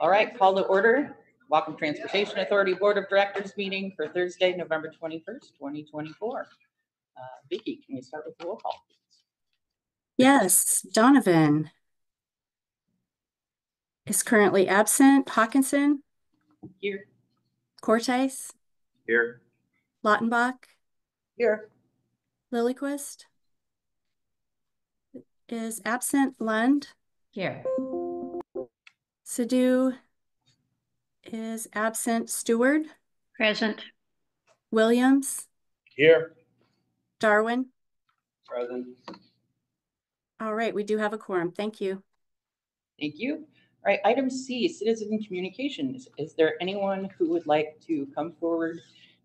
All right, call to order. Whatcom Transportation Authority Board of Directors meeting for Thursday, November 21st, 2024. Vicki, can we start with the roll call? Yes, Donovan is currently absent. Hawkinson? Here. Cortez? Here. Lautenbach? Here. Lilyquist is absent. Lund? Here. Sadhu is absent. Stewart? Present. Williams? Here. Darwin? Present. All right, we do have a quorum. Thank you. Thank you. All right, item C, citizen communications. Is there anyone who would like to come forward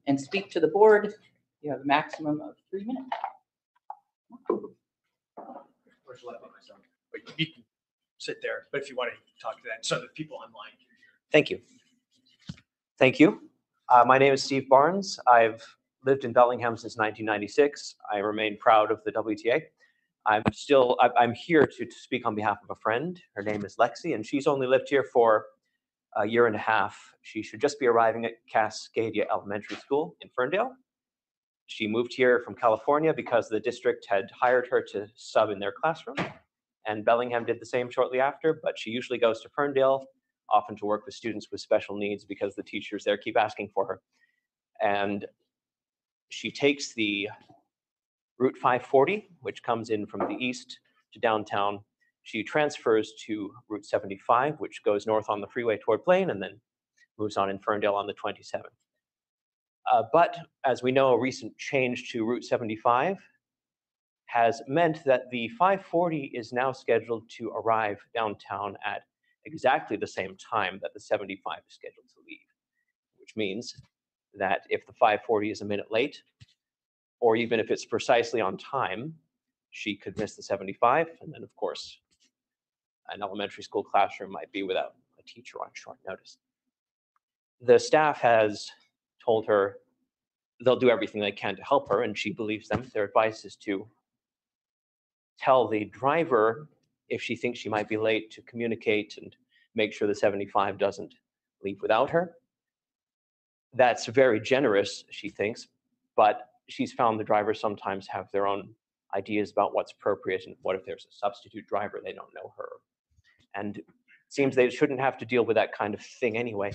and speak to the board? You have a maximum of 3 minutes. You can sit there, but if you want to talk to that, so the people online can hear. Thank you. Thank you. My name is Steve Barnes. I've lived in Bellingham since 1996. I remain proud of the WTA. I'm here to speak on behalf of a friend. Her name is Lexi, and she's only lived here for a year and a half. She should just be arriving at Cascadia Elementary School in Ferndale. She moved here from California because the district had hired her to sub in their classroom, and Bellingham did the same shortly after, but she usually goes to Ferndale, often to work with students with special needs because the teachers there keep asking for her. And she takes the Route 540, which comes in from the east to downtown. She transfers to Route 75, which goes north on the freeway toward Blaine, and then moves on in Ferndale on the 27. But as we know, a recent change to Route 75 has meant that the 540 is now scheduled to arrive downtown at exactly the same time that the 75 is scheduled to leave, which means that if the 540 is a minute late, or even if it's precisely on time, she could miss the 75. And then, of course, an elementary school classroom might be without a teacher on short notice. The staff has told her they'll do everything they can to help her, and she believes them. Their advice is to tell the driver if she thinks she might be late to communicate and make sure the 75 doesn't leave without her. That's very generous, she thinks, but she's found the drivers sometimes have their own ideas about what's appropriate, and what if there's a substitute driver, they don't know her. And it seems they shouldn't have to deal with that kind of thing anyway.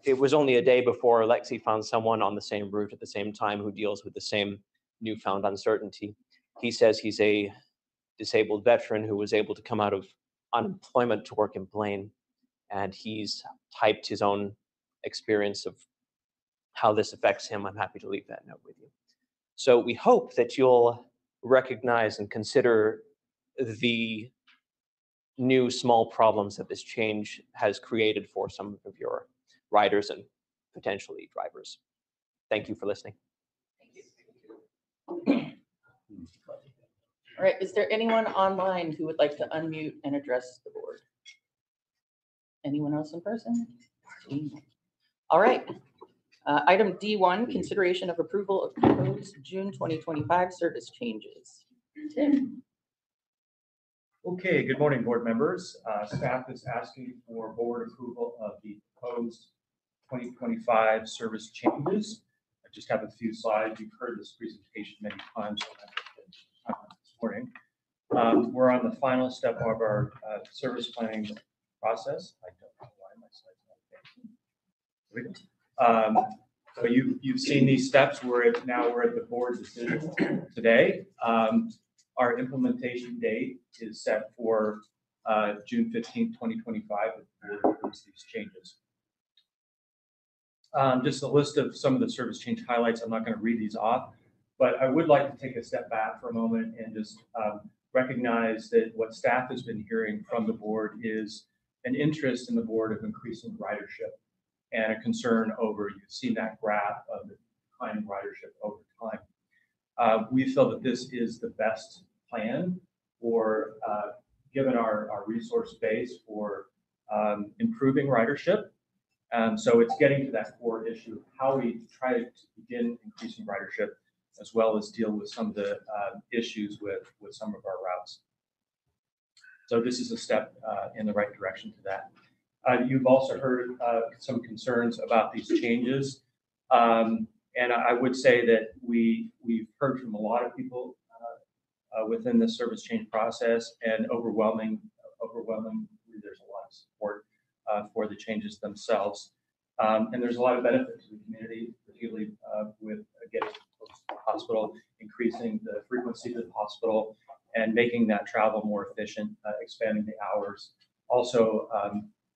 It was only a day before Lexi found someone on the same route at the same time who deals with the same newfound uncertainty. He says he's a disabled veteran who was able to come out of unemployment to work in Blaine, and he's typed his own experience of how this affects him. I'm happy to leave that note with you. So we hope that you'll recognize and consider the new small problems that this change has created for some of your riders and potentially drivers. Thank you for listening. All right, is there anyone online who would like to unmute and address the board? Anyone else in person? All right. Item D1, consideration of approval of proposed June 2025 service changes. Tim. Okay, good morning, board members. Staff is asking for board approval of the proposed 2025 service changes. I just have a few slides. You've heard this presentation many times this morning. We're on the final step of our service planning process. I don't know why my slide's not there. So you've seen these steps. We're at the board decision today. Our implementation date is set for June 15th, 2025. The board approves these changes. Just a list of some of the service change highlights. I'm not going to read these off, but I would like to take a step back for a moment and just recognize that what staff has been hearing from the board is an interest in the board of increasing ridership and a concern over, you've seen that graph of the declining ridership over time. We feel that this is the best plan for, given our resource base for improving ridership. So it's getting to that core issue of how we try to begin increasing ridership, as well as deal with some of the issues with some of our routes. So this is a step in the right direction to that. You've also heard some concerns about these changes. And I would say that we've heard from a lot of people within the service change process, and overwhelmingly, there's a lot of support for the changes themselves. And there's a lot of benefit to the community, particularly with getting folks to the hospital, increasing the frequency to the hospital, and making that travel more efficient, expanding the hours, also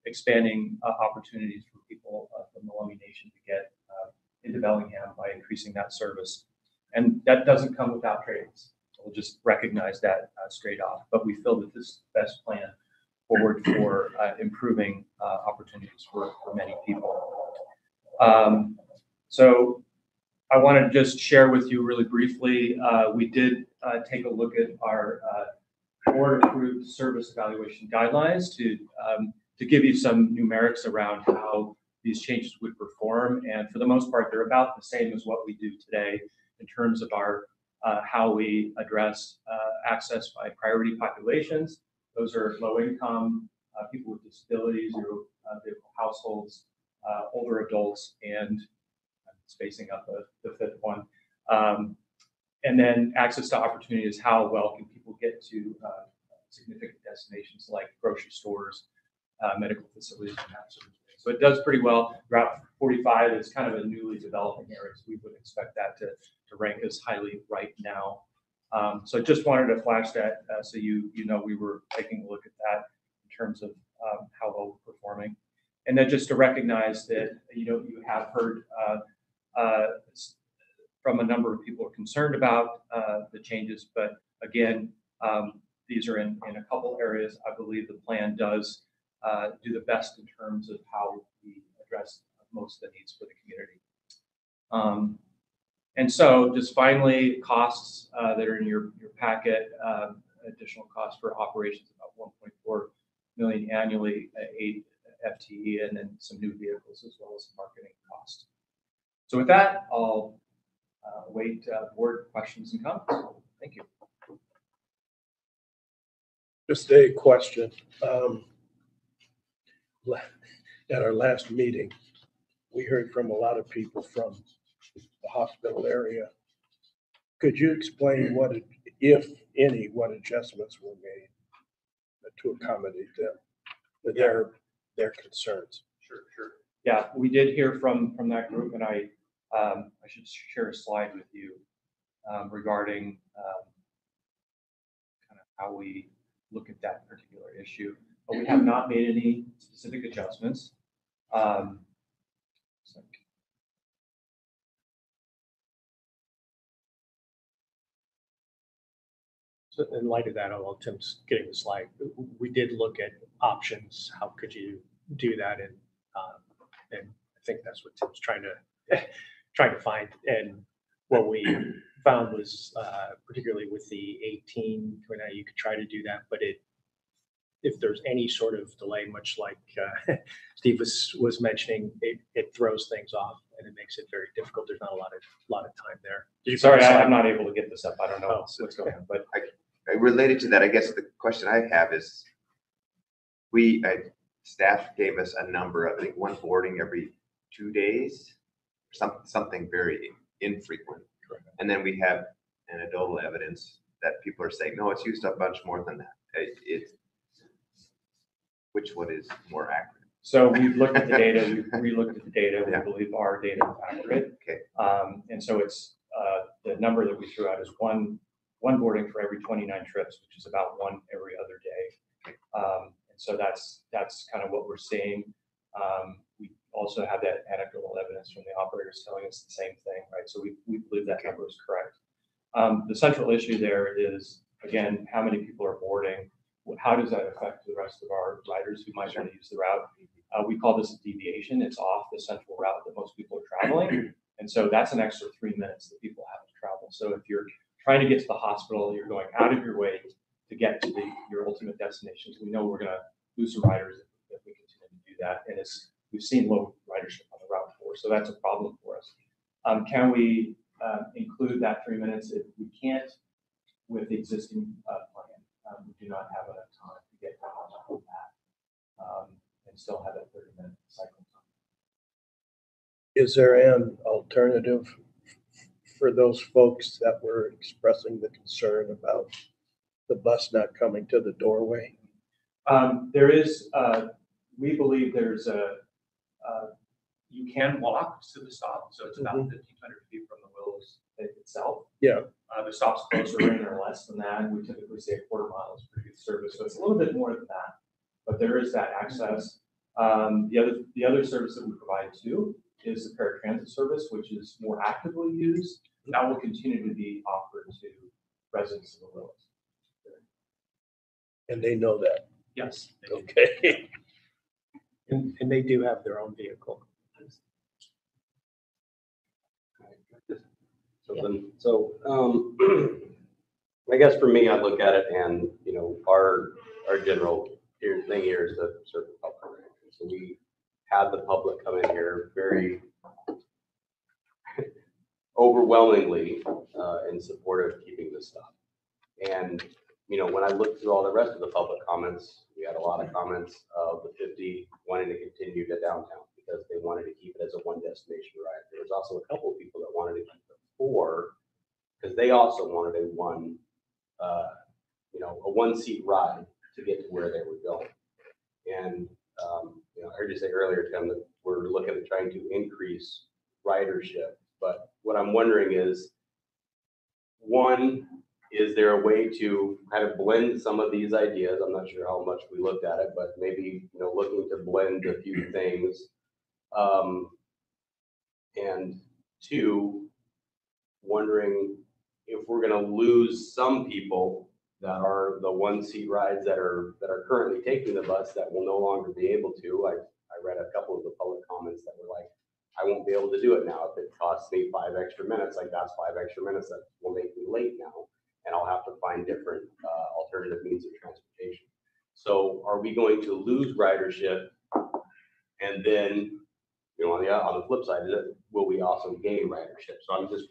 expanding opportunities for people from the Lummi Nation to get into Bellingham by increasing that service. And that doesn't come without trade-offs. We'll just recognize that straight off. But we feel that this is the best plan forward for improving opportunities for many people. So I want to just share with you really briefly, we did take a look at our board-approved service evaluation guidelines to give you some numerics around how these changes would perform. And for the most part, they're about the same as what we do today in terms of our how we address access by priority populations. Those are low income, people with disabilities, zero vehicle households, older adults, and I'm spacing up the fifth one. And then access to opportunities, how well can people get to significant destinations like grocery stores, medical facilities, and that sort of thing. So it does pretty well. Route 45 is kind of a newly developing area, so we would expect that to rank as highly right now. So just wanted to flash that so you know we were taking a look at that in terms of how well we're performing. And then just to recognize that you have heard from a number of people who are concerned about the changes, but again, these are in a couple areas. I believe the plan does do the best in terms of how we address most of the needs for the community. And so just finally, costs that are in your packet, additional costs for operations, about 1.4 million annually, 8 FTE, and then some new vehicles as well as marketing costs. So with that, I'll await board questions and comments. Thank you. Just a question. At our last meeting, we heard from a lot of people from the hospital area. Could you explain what, if any, what adjustments were made to accommodate them, their concerns? Sure. Yeah, we did hear from that group, and I should share a slide with you regarding kind of how we look at that particular issue. But we have not made any specific adjustments. So in light of that, while Tim's getting the slide, we did look at options. How could you do that? And I think that's what Tim's trying to find. And what we found was, particularly with the 18, you could try to do that, but if there's any sort of delay, much like Steve was mentioning, it throws things off and it makes it very difficult. There's not a lot of time there. Sorry, I'm not able to get this up. I don't know what's going on, but related to that, I guess the question I have is, staff gave us a number of, I think, one boarding every 2 days, something very infrequent. Correct. And then we have anecdotal evidence that people are saying, no, it's used up much more than that. Which one is more accurate? So we've looked at the data, we've re-looked at the data, we believe our data is accurate. Okay. And so it's the number that we threw out is one boarding for every 29 trips, which is about one every other day. And so that's kind of what we're seeing. We also have that anecdotal evidence from the operators telling us the same thing, right? So we believe that number is correct. The central issue there is, again, how many people are boarding? How does that affect the rest of our riders who might want to use the route? We call this a deviation. It's off the central route that most people are traveling. And so that's an extra 3 minutes that people have to travel. So if you're trying to get to the hospital, you're going out of your way to get to your ultimate destinations. We know we're going to lose some riders if we continue to do that. And we've seen low ridership on the route before, so that's a problem for us. Can we include that 3 minutes? If we can't, with the existing plan, we do not have enough time to get to the hospital. and still have that 30-minute cycle time. Is there an alternative for those folks that were expressing the concern about the bus not coming to the doorway? There is, we believe there's you can walk to the stop, so it's about 1,500 feet from the Willows itself. Yeah. The stop's closer in or less than that. We typically say a quarter mile is pretty good service, so it's a little bit more than that, but there is that access. The other service that we provide too is the paratransit service, which is more actively used. That will continue to be offered to residents of the Willows. And they know that. Yes. Okay. And they do have their own vehicle. I guess for me, I look at it and, you know, our general thing here is to serve the public. Right? So we had the public come in here very overwhelmingly in support of keeping this stuff. And, you know, when I looked through all the rest of the public comments, we had a lot of comments of the 50 wanting to continue to downtown because they wanted to keep it as a one destination ride. There was also a couple of people that wanted to keep it 4 because they also wanted a one seat ride to get to where they were going. And you know, I heard you say earlier, Tim, that we're looking at trying to increase ridership. But what I'm wondering is, one, is there a way to kind of blend some of these ideas? I'm not sure how much we looked at it, but maybe, you know, looking to blend a few things. And 2, wondering if we're going to lose some people that are the one-seat rides that are currently taking the bus that will no longer be able to. I read a couple of the public comments that were like, I won't be able to do it now. If it costs me 5 extra minutes, like that's 5 extra minutes that will make me late now. And I'll have to find different alternative means of transportation. So are we going to lose ridership? And then, you know, on the flip side of it, will we also gain ridership? So I'm just,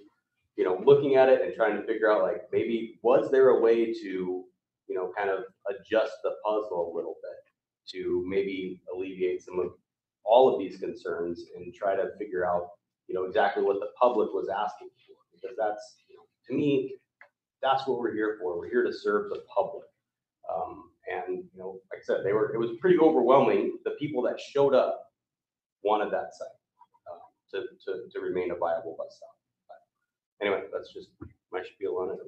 you know, looking at it and trying to figure out, like, maybe was there a way to, you know, kind of adjust the puzzle a little bit to maybe alleviate some of all of these concerns and try to figure out, you know, exactly what the public was asking for, because that's, you know, to me, that's what we're here for. We're here to serve the public. And, you know, like I said, it was pretty overwhelming. The people that showed up wanted that site to remain a viable bus stop. But anyway, that's just my spiel on it.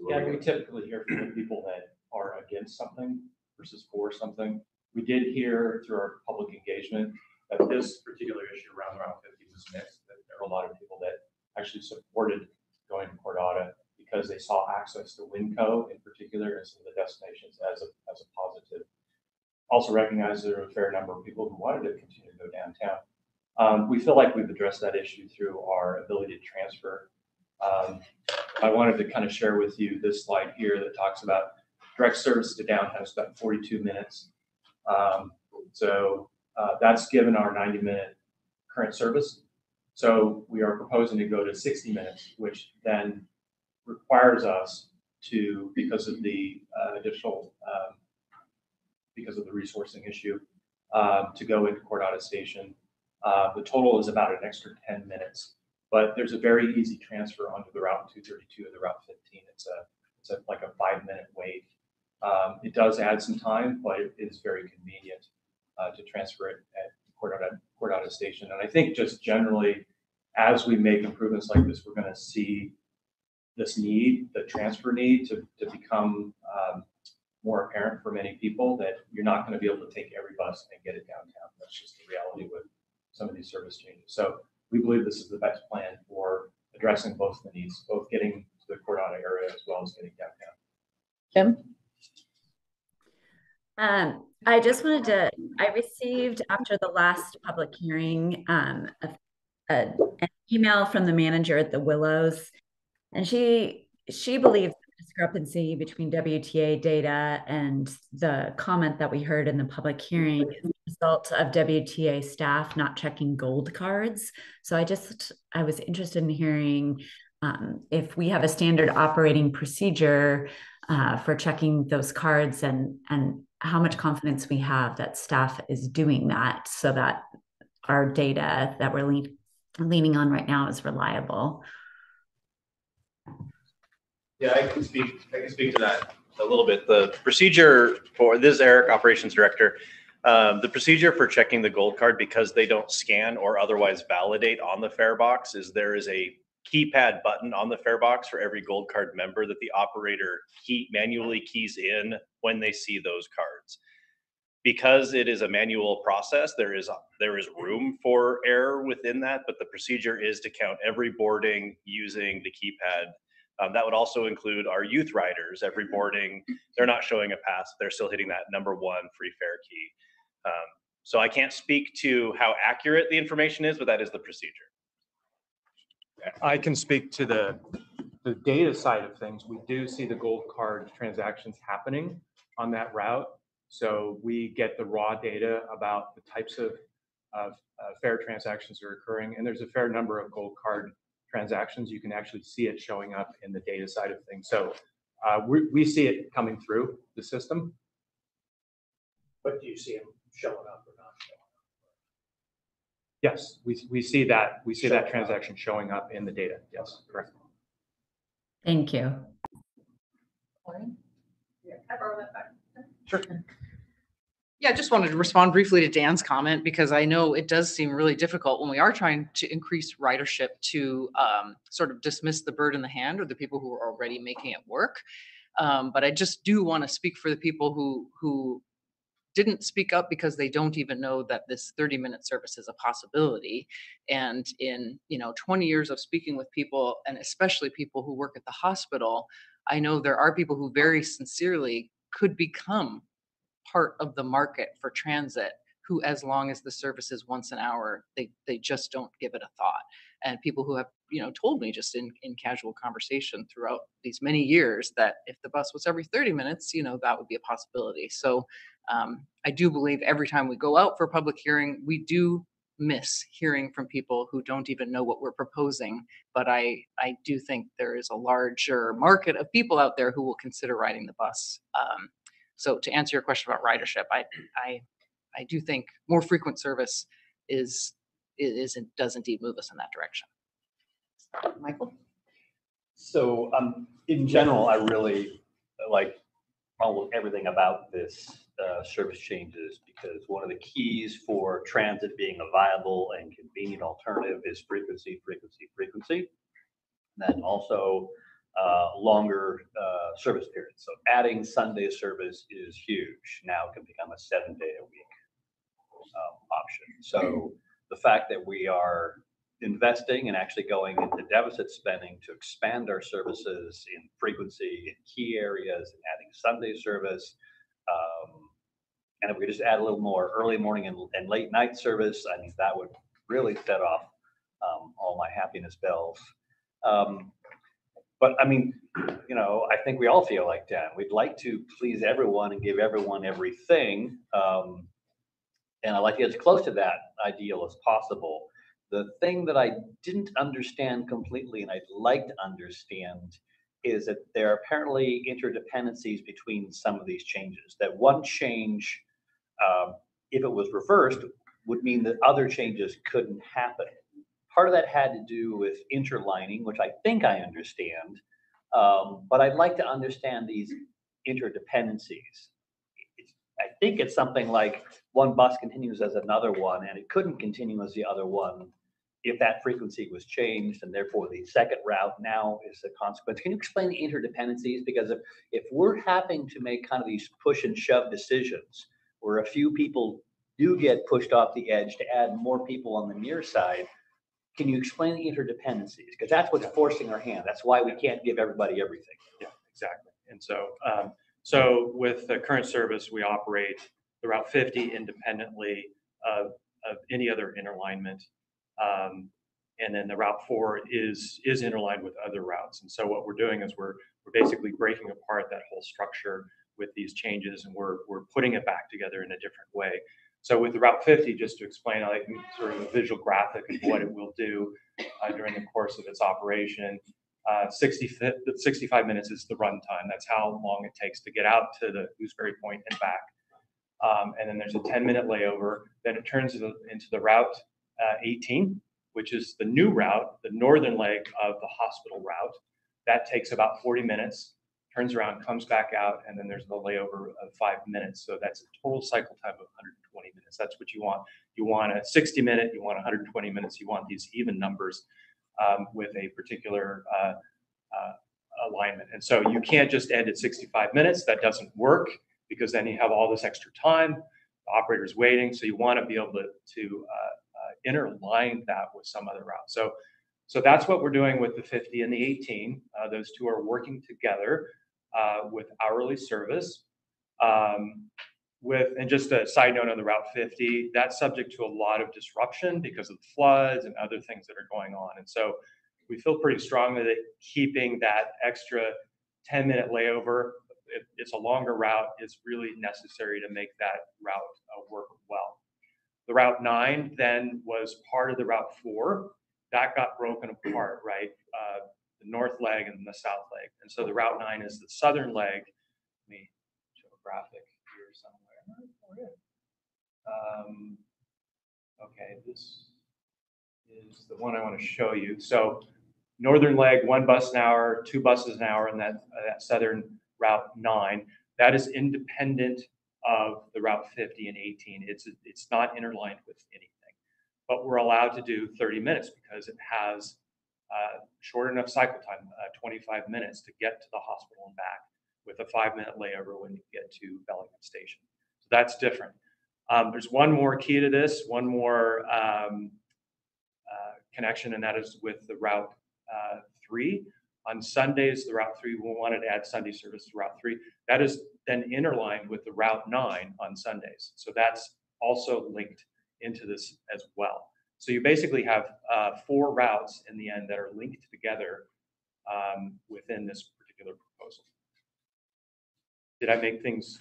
Yeah, we typically hear from the people that are against something versus for something. We did hear through our public engagement that this particular issue around Route 50 was mixed, that there were a lot of people that actually supported going to Cordata because they saw access to Winco in particular and some of the destinations as a positive. Also recognize there were a fair number of people who wanted to continue to go downtown. We feel like we've addressed that issue through our ability to transfer. I wanted to kind of share with you this slide here that talks about direct service to downtown is about 42 minutes. So that's given our 90-minute current service. So we are proposing to go to 60 minutes, which then requires us to, because of the because of the resourcing issue, to go into Cordata Station. The total is about an extra 10 minutes, but there's a very easy transfer onto the Route 232 or the Route 15. It's like a 5-minute wait. It does add some time, but it is very convenient to transfer it at Cordata Station. And I think just generally, as we make improvements like this, we're going to see this need, the transfer need, to become more apparent for many people, that you're not going to be able to take every bus and get it downtown. That's just the reality with some of these service changes. So we believe this is the best plan for addressing both the needs, both getting to the Cordata area as well as getting downtown. Kim? I just wanted to, I received after the last public hearing, an email from the manager at the Willows, and she believes the discrepancy between WTA data and the comment that we heard in the public hearing is the result of WTA staff not checking gold cards. So I was interested in hearing if we have a standard operating procedure for checking those cards and how much confidence we have that staff is doing that so that our data that we're leaning on right now is reliable. Yeah, I can speak to that a little bit. The procedure for this is Eric, Operations Director. The procedure for checking the gold card, because they don't scan or otherwise validate on the fare box, is there is a keypad button on the fare box for every gold card member that the operator manually keys in when they see those cards. Because it is a manual process, there is room for error within that, but the procedure is to count every boarding using the keypad. That would also include our youth riders. Every boarding, they're not showing a pass, they're still hitting that number 1 free fare key. So I can't speak to how accurate the information is, but that is the procedure. I can speak to the data side of things. We do see the gold card transactions happening on that route. So we get the raw data about the types of fare transactions that are occurring. And there's a fair number of gold card transactions. You can actually see it showing up in the data side of things. So we see it coming through the system. But do you see them showing up or not showing up? Yes, we see that. We see that transaction showing up in the data. Yes, correct. Thank you. Yeah, I borrow that back. Sure. Yeah, I just wanted to respond briefly to Dan's comment because I know it does seem really difficult when we are trying to increase ridership to sort of dismiss the bird in the hand or the people who are already making it work. But I just do want to speak for the people who didn't speak up because they don't even know that this 30-minute service is a possibility. And in 20 years of speaking with people, and especially people who work at the hospital, I know there are people who very sincerely could become part of the market for transit who, as long as the service is once an hour, they just don't give it a thought. And people who have told me just in casual conversation throughout these many years that if the bus was every 30 minutes, that would be a possibility. So I do believe every time we go out for a public hearing, we do miss hearing from people who don't even know what we're proposing. But I do think there is a larger market of people out there who will consider riding the bus. So to answer your question about ridership, I do think more frequent service does indeed move us in that direction. Michael? So in general, I really like almost everything about this service changes, because one of the keys for transit being a viable and convenient alternative is frequency, frequency, frequency. And then also longer service periods. So adding Sunday service is huge. Now it can become a 7-day-a-week option. So the fact that we are investing and actually going into deficit spending to expand our services in frequency in key areas and adding Sunday service, and if we just add a little more early morning and late night service, I mean, that would really set off all my happiness bells. But I mean, I think we all feel like that. We'd like to please everyone and give everyone everything. And I'd like to get as close to that ideal as possible. The thing that I didn't understand completely and I'd like to understand is that there are apparently interdependencies between some of these changes. That one change, if it was reversed, would mean that other changes couldn't happen. Part of that had to do with interlining, which I think I understand, but I'd like to understand these interdependencies. I think it's something like one bus continues as another one, and it couldn't continue as the other one if that frequency was changed, and therefore the second route now is a consequence. Can you explain the interdependencies? Because if we're having to make kind of these push and shove decisions where a few people do get pushed off the edge to add more people on the near side, can you explain the interdependencies? Because that's what's forcing our hand. That's why we can't give everybody everything. Yeah, exactly. And so with the current service, we operate the Route 50 independently of any other interalignment. And then the Route 4 is interlined with other routes. And so what we're doing is we're basically breaking apart that whole structure with these changes, and we're putting it back together in a different way. So with the Route 50, just to explain, I like sort of a visual graphic of what it will do during the course of its operation. 65 minutes is the run time. That's how long it takes to get out to the Gooseberry Point and back. And then there's a 10-minute layover. Then it turns into the Route 18, which is the new route, the northern leg of the hospital route. That takes about 40 minutes, turns around, comes back out, and then there's the layover of 5 minutes. So that's a total cycle time of 120 minutes. That's what you want. You want a 60-minute, you want 120 minutes, you want these even numbers with a particular alignment. And so you can't just end at 65 minutes. That doesn't work because then you have all this extra time, the operator's waiting. So you want to be able to interline that with some other route. So that's what we're doing with the 50 and the 18. Those two are working together with hourly service. And just a side note on the Route 50, that's subject to a lot of disruption because of the floods and other things that are going on. And so we feel pretty strongly that keeping that extra 10-minute layover, it's a longer route, is really necessary to make that route work well. The Route 9 then was part of the Route 4. That got broken apart, right? The north leg and the south leg. And so the Route 9 is the southern leg. Let me show a graphic here somewhere. Okay, this is the one I want to show you. So northern leg, 1 bus an hour, 2 buses an hour, and that southern Route 9. That is independent of the Route 50 and 18. It's not interlined with anything. But we're allowed to do 30 minutes because it has short enough cycle time, 25 minutes to get to the hospital and back, with a 5-minute layover when you get to Bellingham Station. So that's different. There's one more key to this, one more connection, and that is with the Route 3. On Sundays, the Route 3, we wanted to add Sunday service to Route 3. That is then interlined with the Route 9 on Sundays. So that's also linked into this as well. So you basically have 4 routes in the end that are linked together within this particular proposal. Did I make things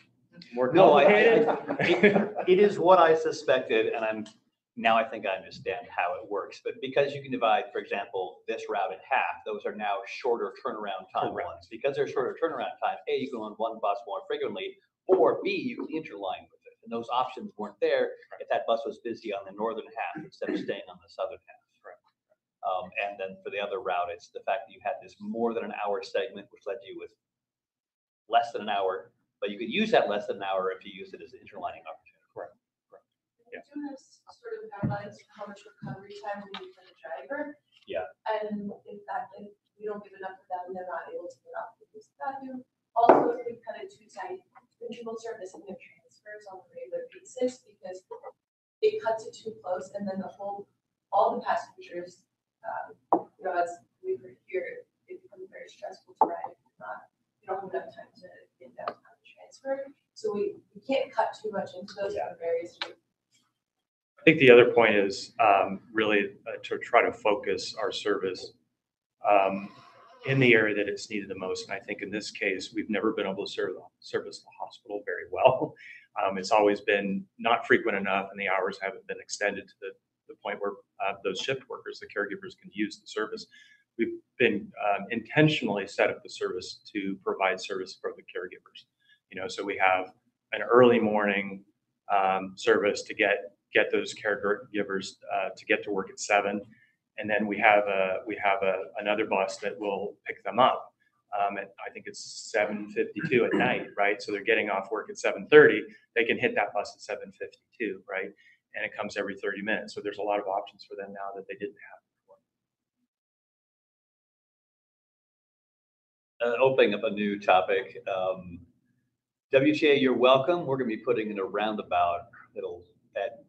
more complicated? No, it is what I suspected, and I think I understand how it works. But because you can divide, for example, this route in half, those are now shorter turnaround time ones. Because they're shorter turnaround time, A, you can on one bus more frequently, or B, you can interline with it. And those options weren't there if that bus was busy on the northern half instead of staying on the southern half. And then for the other route, it's the fact that you had this more than an hour segment, which led you with less than an hour, but you could use that less than an hour if you use it as an interlining opportunity. Correct. Yeah. Do have sort of guidelines for how much recovery time we need for the driver. Yeah. And if we don't give enough for them, they're not able to get off the bathroom. Also, if we cut it too tight, people start missing their transfers on a regular basis because it cuts it too close, and then all the passengers, as we were here, it becomes very stressful to ride. You don't have enough time to get downtown and transfer, so we can't cut too much into those for various reasons. I think the other point is really to try to focus our service in the area that it's needed the most. And I think in this case, we've never been able to service the hospital very well. It's always been not frequent enough, and the hours haven't been extended to the point where those shift workers, the caregivers, can use the service. We've been intentionally set up the service to provide service for the caregivers. So we have an early morning service to get those caregivers to get to work at 7, and then we have another bus that will pick them up at, I think it's 7:52 at night, right? So they're getting off work at 7:30. They can hit that bus at 7:52, right? And it comes every 30 minutes. So there's a lot of options for them now that they didn't have before. Opening up a new topic. WTA, you're welcome. We're going to be putting in a roundabout at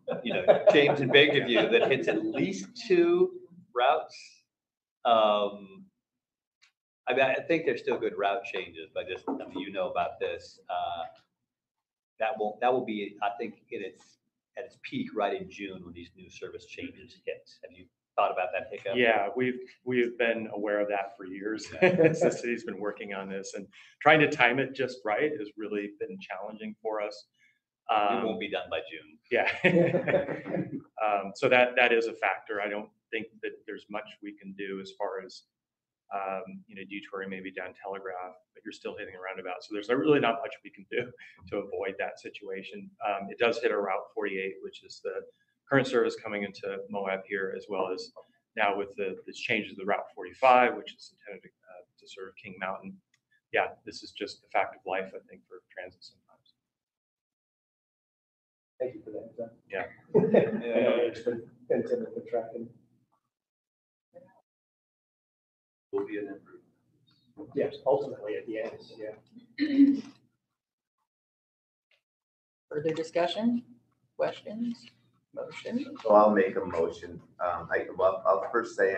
James and Bakerview that hits at least 2 routes. I think there's still good route changes, but about this. That will be, I think, at its peak right in June when these new service changes hit. Have you thought about that hiccup? Yeah, we've been aware of that for years. The city's been working on this, and trying to time it just right has really been challenging for us. It won't be done by June. Yeah. So that is a factor. I don't think that there's much we can do as far as detouring maybe down Telegraph, but you're still hitting a roundabout. So there's really not much we can do to avoid that situation. It does hit a Route 48, which is the current service coming into Moab here, as well as now with this change to the Route 45, which is intended to serve King Mountain. Yeah, this is just a fact of life, I think, for transit sometimes. Thank you for that. Yeah. I know it's been intended for tracking. Will be an improvement. Yes, ultimately at the end, yeah. Further discussion, questions, motion? So I'll make a motion. I'll first say,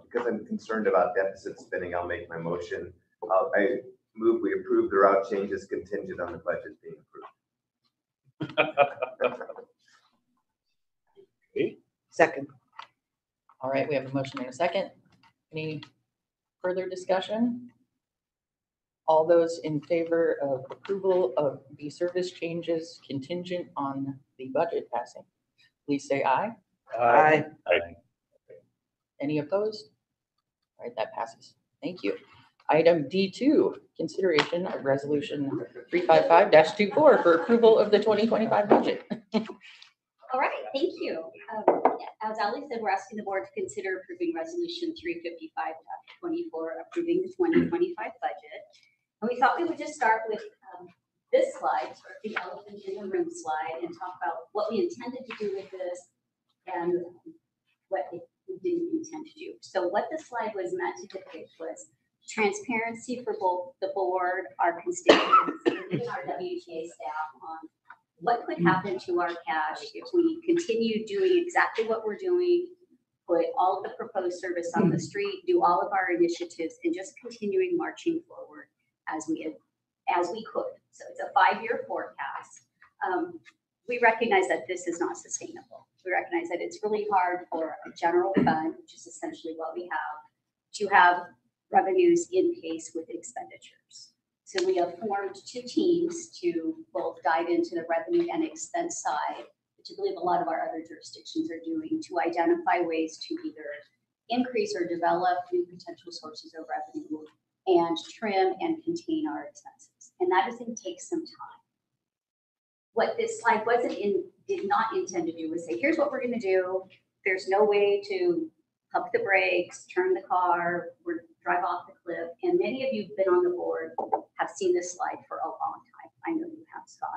because I'm concerned about deficit spending, I'll make my motion. I move we approve the route changes contingent on the budget being approved. Second. All right, we have a motion and a second. Any further discussion? All those in favor of approval of the service changes contingent on the budget passing, please say aye. Aye. Any opposed? All right, that passes. Thank you. Item D2, consideration of resolution 355-24 for approval of the 2025 budget. All right, thank you. As Ali said, we're asking the board to consider approving resolution 355-24, approving the 2025 budget. And we thought we would just start with this slide, sort of the elephant in the room slide, and talk about what we intended to do with this and what we didn't intend to do. So what the slide was meant to depict was transparency for both the board, our constituents, and our WTA staff on what could happen to our cash if we continue doing exactly what we're doing, put all of the proposed service on the street, do all of our initiatives, and just continuing marching forward as we could. So it's a 5-year forecast. We recognize that this is not sustainable. We recognize that it's really hard for a general fund, which is essentially what we have, to have revenues in pace with expenditures. So we have formed 2 teams to both dive into the revenue and expense side, which I believe a lot of our other jurisdictions are doing, to identify ways to either increase or develop new potential sources of revenue and trim and contain our expenses. And that is going to take some time. What this slide did not intend to do was say, here's what we're going to do. There's no way to pump the brakes, turn the car, or drive off the cliff. And many of you who've been on the board have seen this slide for a long time. I know you have, Scott.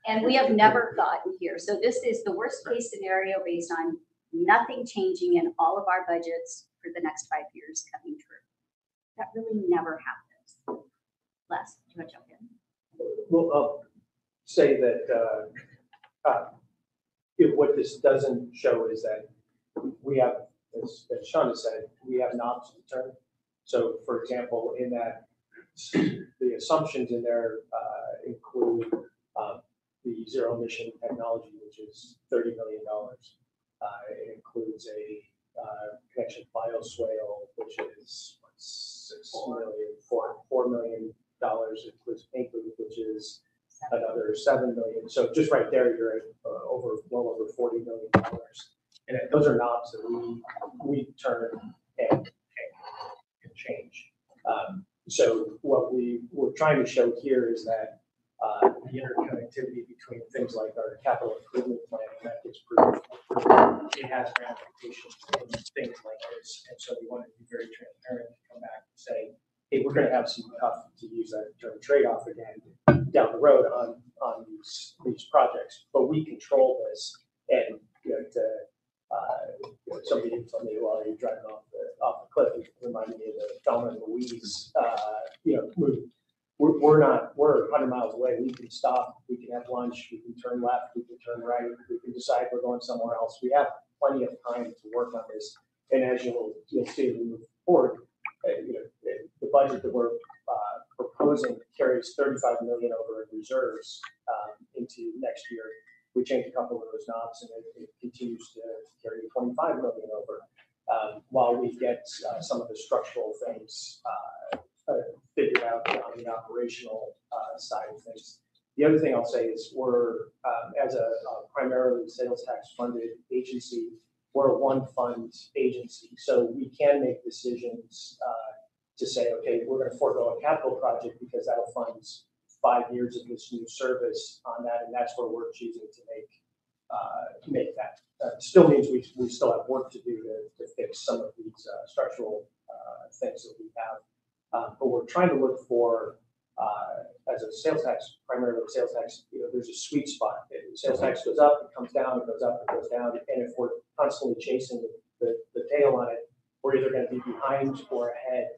And we have never gotten here. So this is the worst case scenario based on nothing changing in all of our budgets for the next 5 years coming true. That really never happens. Les, do you want to jump in? Well, I'll say that what this doesn't show is that we have, as Shonda said, we have knobs to turn. So, for example, in that, the assumptions in there include the zero emission technology, which is $30 million. It includes a connection bioswale, which is $4 million. It includes paint booth, which is another $7 million. So just right there, you're at well over $40 million. And those are knobs that we turn and change. So what we're trying to show here is that the interconnectivity between things like our capital improvement plan, that gets proved, it has ramifications in things like this. And so we want to be very transparent and come back and say, hey, we're going to have some tough, to use that term, trade-off again down the road on these projects. But we control this, and somebody told me while you're driving off the cliff, it reminded me of the Thelma and Louise movie. We're 100 miles away. We can stop, we can have lunch, we can turn left, we can turn right, we can decide we're going somewhere else. We have plenty of time to work on this. And as you'll see as we move forward, the budget that we're proposing carries $35 million over in reserves into next year. We changed a couple of those knobs, and it continues to carry $25 million over while we get some of the structural things figured out on the operational side of things. The other thing I'll say is we're, as a primarily sales tax funded agency, we're a one fund agency, so we can make decisions to say, okay, we're going to forego a capital project because that'll fund 5 years of this new service on that, and that's where we're choosing to make that. Still means we still have work to do to fix some of these structural things that we have, but we're trying to look for as a sales tax, primarily sales tax, there's a sweet spot. Sales tax goes up, it comes down, it goes up, it goes down. And if we're constantly chasing the tail on it, we're either going to be behind or ahead.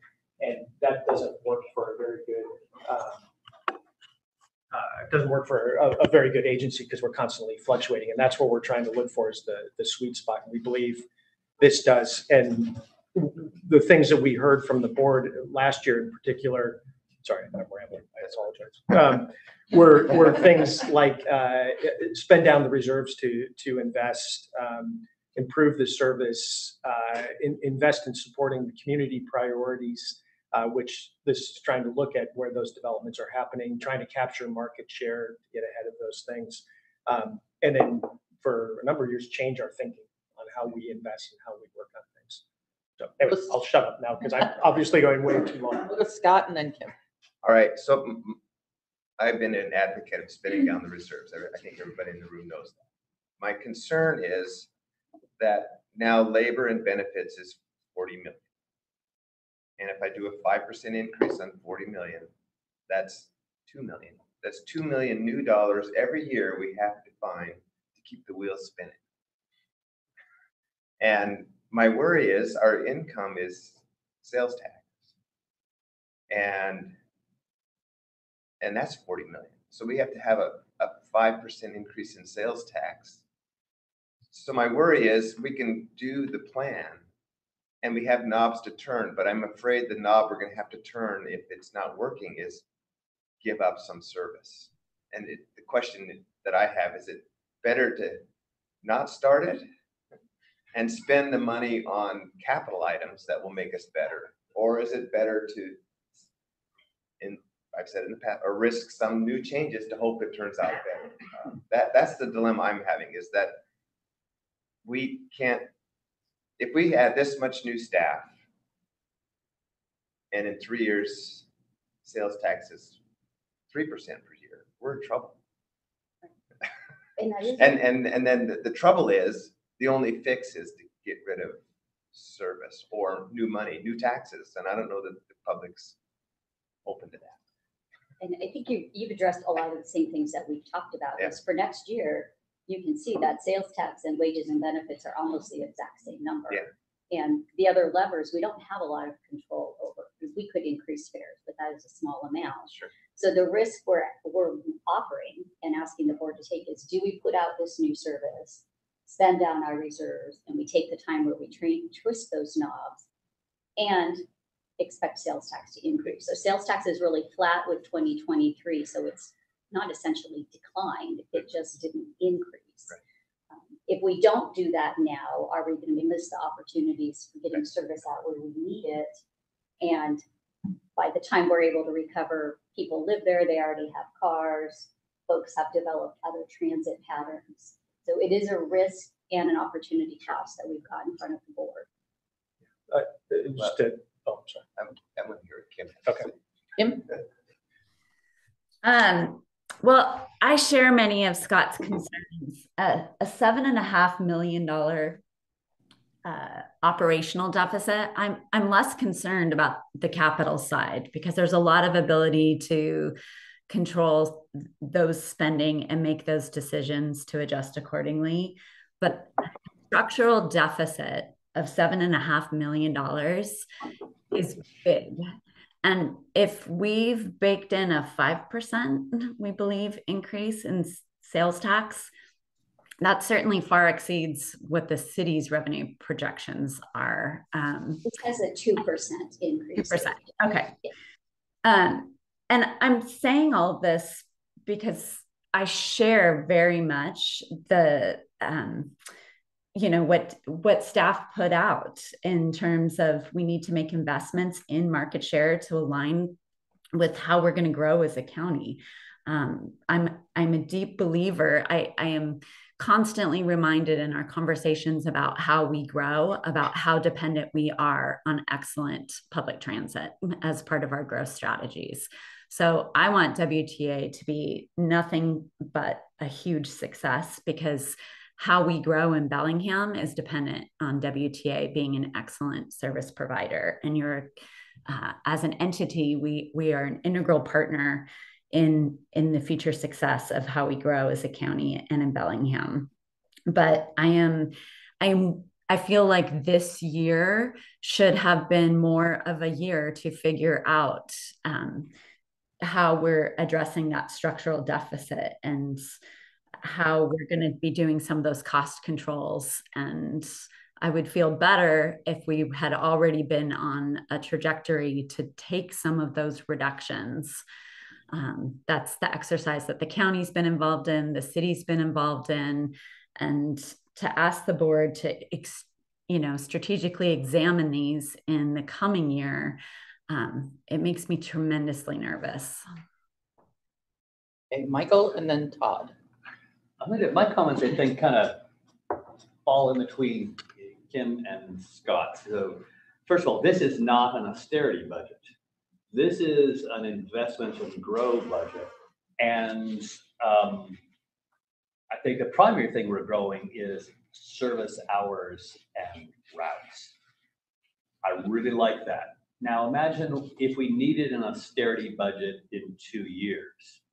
And that doesn't work for a very good, a very good agency because we're constantly fluctuating. And that's what we're trying to look for is the sweet spot. And we believe this does. And the things that we heard from the board last year in particular, sorry, I'm rambling, I apologize. Were things like spend down the reserves to invest, improve the service, invest in supporting the community priorities, which this is trying to look at where those developments are happening, trying to capture market share to get ahead of those things. And then for a number of years, change our thinking on how we invest and how we work on things. So anyway, I'll shut up now because I'm obviously going way too long. We'll go Scott and then Kim. All right, so I've been an advocate of spending down the reserves. I think everybody in the room knows that. My concern is that now labor and benefits is 40 million. And if I do a 5% increase on 40 million, that's 2 million. That's 2 million new dollars every year we have to find to keep the wheels spinning. And my worry is our income is sales tax. And that's 40 million. So we have to have a 5% increase in sales tax. So my worry is we can do the plan and we have knobs to turn, but I'm afraid the knob we're going to have to turn if it's not working is give up some service. And the question that I have, is it better to not start it and spend the money on capital items that will make us better? Or is it better to, I've said in the past, or risk some new changes to hope it turns out better? That's the dilemma I'm having, is that we can't, if we add this much new staff and in 3 years sales tax is 3% per year, we're in trouble. And then the trouble is the only fix is to get rid of service or new money, new taxes. And I don't know that the public's open to that. And I think you've addressed a lot of the same things that we've talked about. Yeah. Is for next year, you can see that sales tax and wages and benefits are almost the exact same number. Yeah. And the other levers, we don't have a lot of control over because we could increase fares, but that is a small amount. Sure. So the risk we're offering and asking the board to take is, do we put out this new service, spend down our reserves, and we take the time where we twist those knobs and expect sales tax to increase? So sales tax is really flat with 2023, so it's not essentially declined, it just didn't increase. Right. If we don't do that now, are we going to miss the opportunities for getting service out where we need it? And by the time we're able to recover, people live there, they already have cars, folks have developed other transit patterns. So it is a risk and an opportunity cost that we've got in front of the board. Just to, oh, I'm sorry. I'm going to hear Kim. Okay. Kim? Well, I share many of Scott's concerns. A $7.5 million operational deficit. I'm less concerned about the capital side because there's a lot of ability to control those spending and make those decisions to adjust accordingly. But a structural deficit of $7.5 million is big. And if we've baked in a 5%, we believe, increase in sales tax, that certainly far exceeds what the city's revenue projections are. It has a 2% increase. 2%. Okay. And I'm saying all this because I share very much the what staff put out in terms of we need to make investments in market share to align with how we're going to grow as a county. I'm a deep believer. I am constantly reminded in our conversations about how we grow, about how dependent we are on excellent public transit as part of our growth strategies. So I want WTA to be nothing but a huge success, because how we grow in Bellingham is dependent on WTA being an excellent service provider. And you're, as an entity, we are an integral partner in the future success of how we grow as a county and in Bellingham. But I feel like this year should have been more of a year to figure out how we're addressing that structural deficit and how we're going to be doing some of those cost controls. And I would feel better if we had already been on a trajectory to take some of those reductions. That's the exercise that the county's been involved in, the city's been involved in, and to ask the board to, strategically examine these in the coming year, it makes me tremendously nervous. Okay, Michael and then Todd. My comments, I think, kind of fall in between Kim and Scott. So first of all, this is not an austerity budget. This is an investment and grow budget. And I think the primary thing we're growing is service hours and routes. I really like that. Now imagine if we needed an austerity budget in 2 years.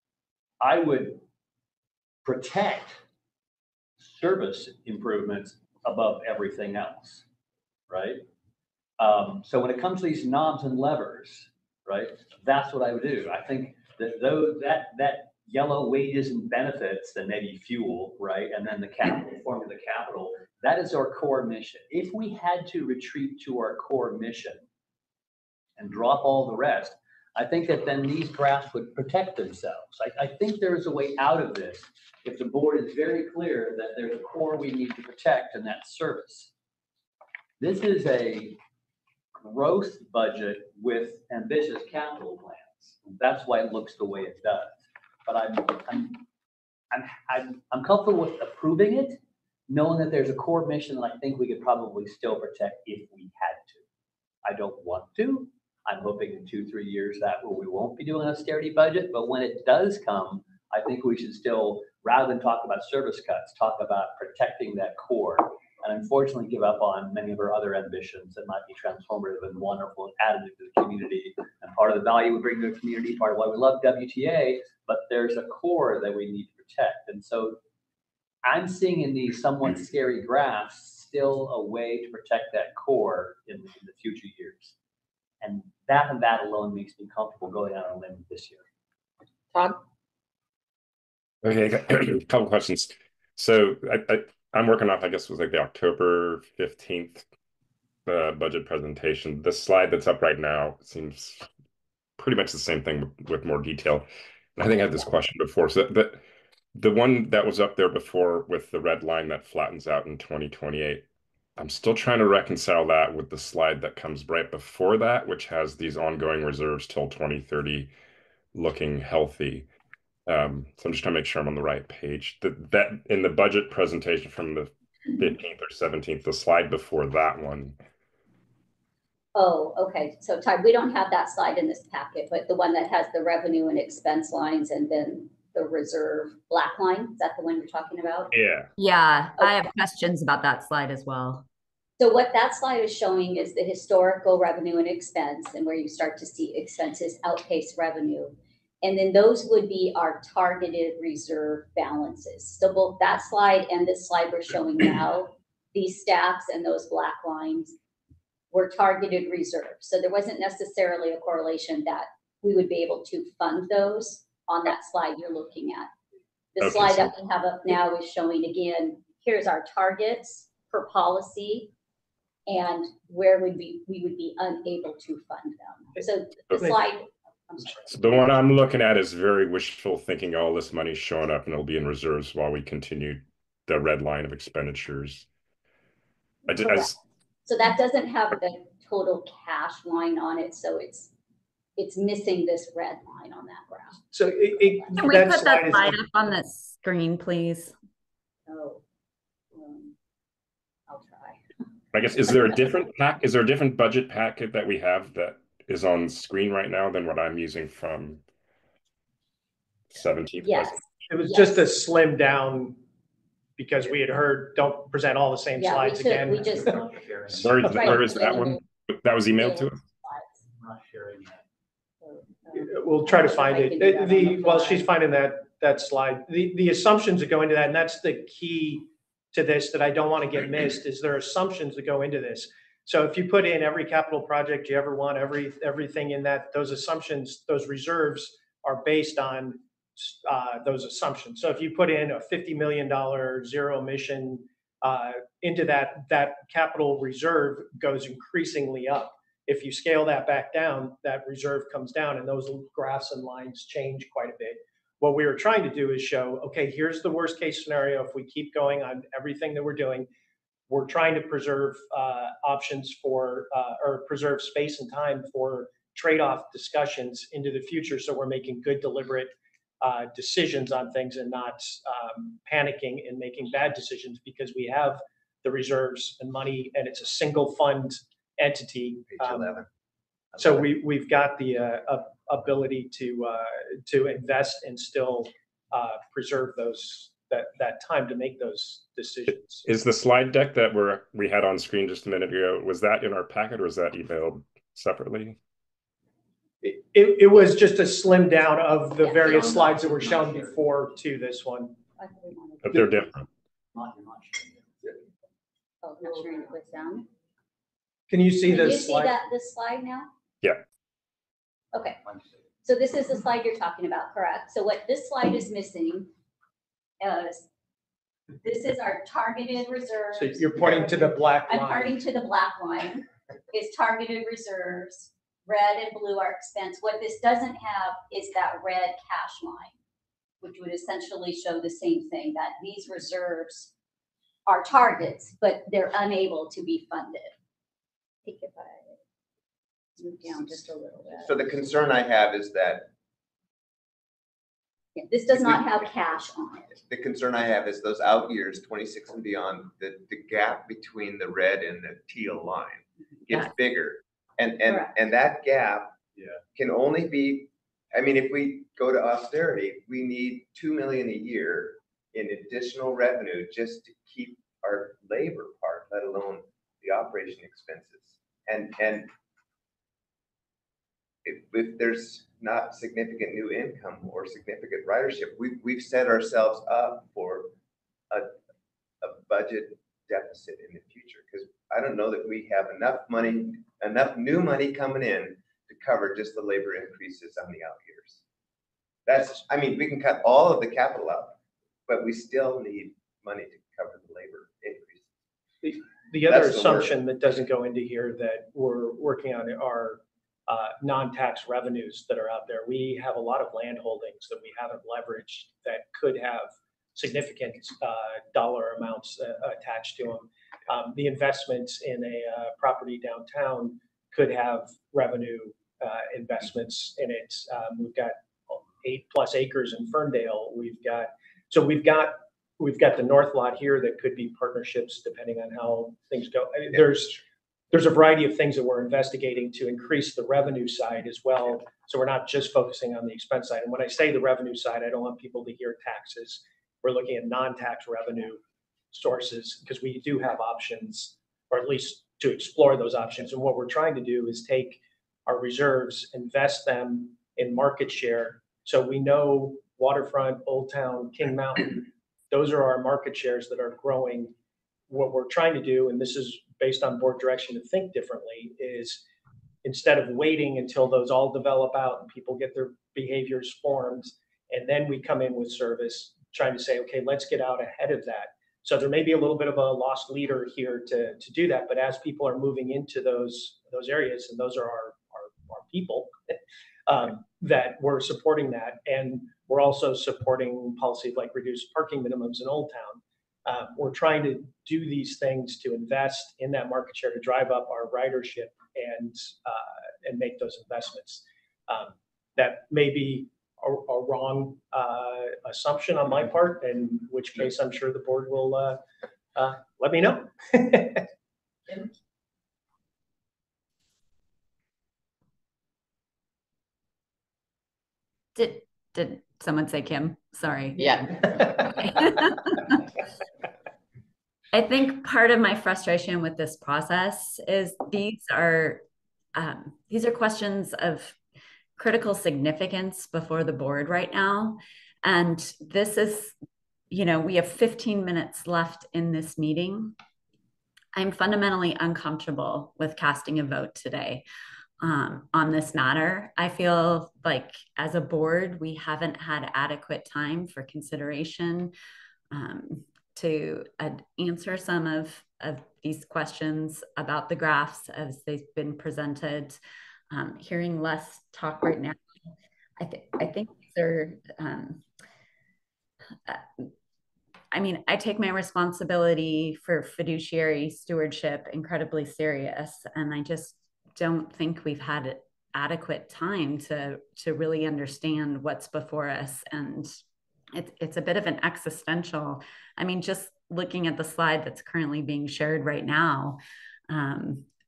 I would protect service improvements above everything else, right? So when it comes to these knobs and levers, right, that's what I would do. I think that that yellow wages and benefits, and maybe fuel, right, and then the capital, forming the capital, that is our core mission. If we had to retreat to our core mission and drop all the rest, I think that then these graphs would protect themselves. I think there is a way out of this if the board is very clear that there's a core we need to protect, and that's service. This is a growth budget with ambitious capital plans. That's why it looks the way it does. But I'm comfortable with approving it, knowing that there's a core mission that I think we could probably still protect if we had to. I don't want to. I'm hoping in 2-3 years that we won't be doing an austerity budget, but when it does come, I think we should still, rather than talk about service cuts, talk about protecting that core, and unfortunately give up on many of our other ambitions that might be transformative and wonderful and additive to the community, and part of the value we bring to the community, part of why we love WTA, but there's a core that we need to protect. And so I'm seeing in these somewhat scary graphs still a way to protect that core in the future years. And that alone makes me comfortable going out on a limb this year. Todd? Okay, a couple questions. So I'm working off, I guess it was like the October 15th budget presentation. The slide that's up right now seems pretty much the same thing with more detail. And I think I had this question before. So the one that was up there before with the red line that flattens out in 2028, I'm still trying to reconcile that with the slide that comes right before that, which has these ongoing reserves till 2030 looking healthy. So I'm just trying to make sure I'm on the right page. That in the budget presentation from the 15th or 17th, the slide before that one. Oh, okay. So Todd, we don't have that slide in this packet, but the one that has the revenue and expense lines and then the reserve black line, is that the one you're talking about? Yeah. Yeah, Okay. I have questions about that slide as well. So what that slide is showing is the historical revenue and expense, and where you start to see expenses outpace revenue. And then those would be our targeted reserve balances. So both that slide and this slide we're showing now, these stacks and those black lines were targeted reserves. So there wasn't necessarily a correlation that we would be able to fund those on that slide you're looking at. The Okay, slide so that we have up now is showing, again, here's our targets per policy and where we would be unable to fund them. So the slide, I'm sorry. So the one I'm looking at is very wishful thinking. All this money's showing up and it'll be in reserves while we continue the red line of expenditures. So that doesn't have the total cash line on it. So it's missing this red line on that graph. So Can we put that slide up on the screen, please? Oh, I guess, is there a different budget packet that we have that is on screen right now than what I'm using from 17th? Yes. It was just a slim down because we had heard, don't present all the same Yeah, slides again. we just. Where is that one? That was emailed to us? I'm not sharing that. We'll try to find it. While she's finding that slide, the assumptions that go into that, and that's the key to this that I don't want to get missed, is there are assumptions that go into this. So if you put in every capital project you ever want, everything in that, those assumptions, those reserves are based on those assumptions. So if you put in a $50 million zero emission into that capital reserve goes increasingly up. If you scale that back down, that reserve comes down, and those graphs and lines change quite a bit. What we were trying to do is show, okay, here's the worst case scenario. If we keep going on everything that we're doing, we're trying to preserve options for, or preserve space and time for trade-off discussions into the future. So we're making good, deliberate decisions on things and not panicking and making bad decisions, because we have the reserves and money, and it's a single fund entity. So we've got the ability to invest and still preserve that time to make those decisions. Is the slide deck that we had on screen just a minute ago, was that in our packet or was that emailed separately? It was just a slim down of the various slides that were shown before to this one. But they're different. Oh, not sharing it with them. Can you see Can you this see slide? this slide now? Yeah. Okay. So this is the slide you're talking about, correct? So what this slide is missing is, this is our targeted reserves. So you're pointing to the black line. I'm pointing to the black line. Is targeted reserves. Red and blue are expense. What this doesn't have is that red cash line, which would essentially show the same thing, that these reserves are targets, but they're unable to be funded. I think if I move down just a little bit. So the concern I have is that this does not have cash on it. the concern I have is those out years, 26 and beyond, the gap between the red and the teal line gets bigger. And that gap can only be, I mean, if we go to austerity, we need 2 million a year in additional revenue just to keep our labor part, let alone the operation expenses. And if there's not significant new income or significant ridership, we've set ourselves up for a budget deficit in the future, because I don't know that we have enough money, enough new money coming in to cover just the labor increases on the out years. I mean, we can cut all of the capital out, but we still need money to cover the labor increases. The other assumption that doesn't go into here that we're working on are non-tax revenues that are out there. We have a lot of land holdings that we haven't leveraged that could have significant dollar amounts attached to them. The investments in a property downtown could have revenue investments in it. We've got 8+ acres in Ferndale. We've got the north lot here that could be partnerships depending on how things go. I mean, there's a variety of things that we're investigating to increase the revenue side as well. So we're not just focusing on the expense side. And when I say the revenue side, I don't want people to hear taxes. We're looking at non-tax revenue sources because we do have options, or at least to explore those options. And what we're trying to do is take our reserves, invest them in market share. So we know Waterfront, Old Town, King Mountain, those are our market shares that are growing. What we're trying to do, and this is based on board direction to think differently, is instead of waiting until those all develop out and people get their behaviors formed, and then we come in with service, trying to say, okay, let's get out ahead of that. So there may be a little bit of a lost leader here to do that, but as people are moving into those areas, and those are our people, that we're supporting that. And we're also supporting policies like reduced parking minimums in Old Town. We're trying to do these things to invest in that market share to drive up our ridership and make those investments. That may be a wrong assumption on my part, in which case I'm sure the board will let me know. Did someone say Kim? Sorry. Yeah. I think part of my frustration with this process is these are questions of critical significance before the board right now. And this is, we have 15 minutes left in this meeting. I'm fundamentally uncomfortable with casting a vote today on this matter. I feel like as a board, we haven't had adequate time for consideration to answer some of these questions about the graphs as they've been presented. Hearing less talk right now, I think they're, I take my responsibility for fiduciary stewardship incredibly serious, and I just don't think we've had adequate time to really understand what's before us. And it's a bit of an existential, just looking at the slide that's currently being shared right now,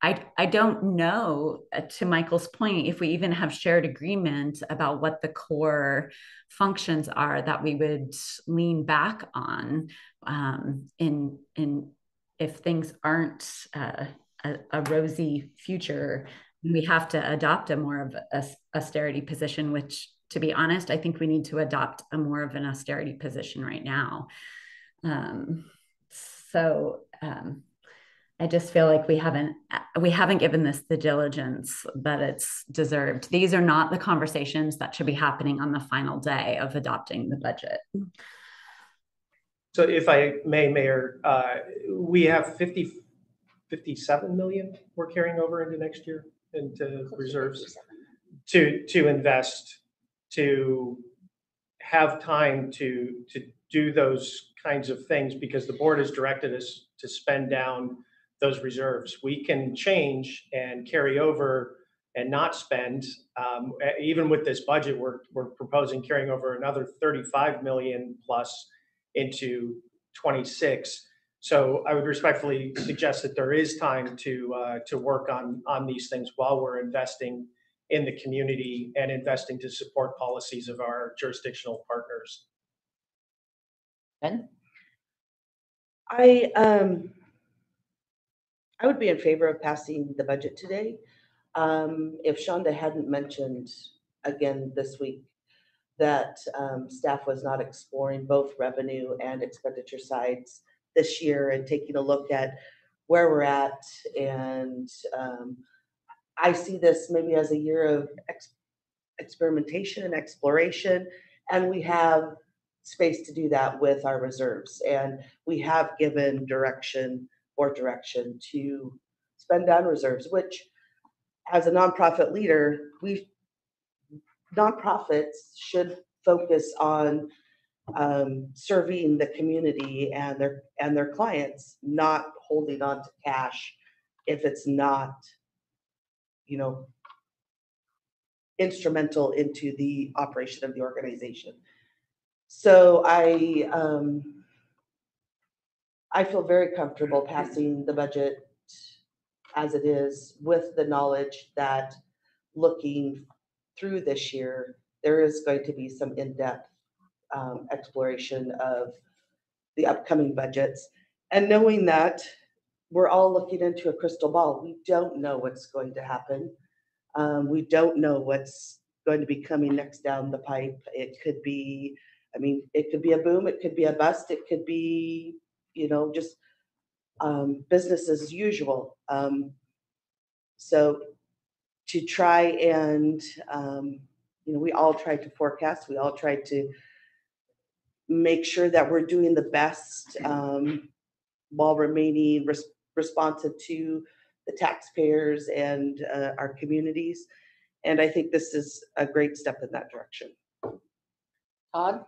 I don't know, to Michael's point, if we even have shared agreement about what the core functions are that we would lean back on in if things aren't a rosy future. We have to adopt a more of a austerity position, which, to be honest, I think we need to adopt a more of an austerity position right now. I just feel like we haven't given this the diligence that it's deserved. These are not the conversations that should be happening on the final day of adopting the budget. So if I may, Mayor, we have 57 million we're carrying over into next year into reserves to invest, to have time to do those kinds of things, because the board has directed us to spend down those reserves. We can change and carry over and not spend. Even with this budget, we're proposing carrying over another 35 million plus into 26. So I would respectfully suggest that there is time to work on these things while we're investing in the community and investing to support policies of our jurisdictional partners. Ben? I would be in favor of passing the budget today. If Shonda hadn't mentioned again this week that staff was not exploring both revenue and expenditure sides this year and taking a look at where we're at, and I see this maybe as a year of experimentation and exploration, and we have space to do that with our reserves, and we have given direction to spend down reserves, which, as a nonprofit leader, nonprofits should focus on serving the community and their clients, not holding on to cash if it's not, instrumental into the operation of the organization. So I feel very comfortable passing the budget as it is, with the knowledge that looking through this year, there is going to be some in-depth exploration of the upcoming budgets, and knowing that we're all looking into a crystal ball. We don't know what's going to happen. We don't know what's going to be coming next down the pipe. It could be, it could be a boom, it could be a bust, it could be, just business as usual. So to try and, we all try to forecast, we all try to make sure that we're doing the best while remaining responsive to the taxpayers and our communities. And I think this is a great step in that direction. Todd?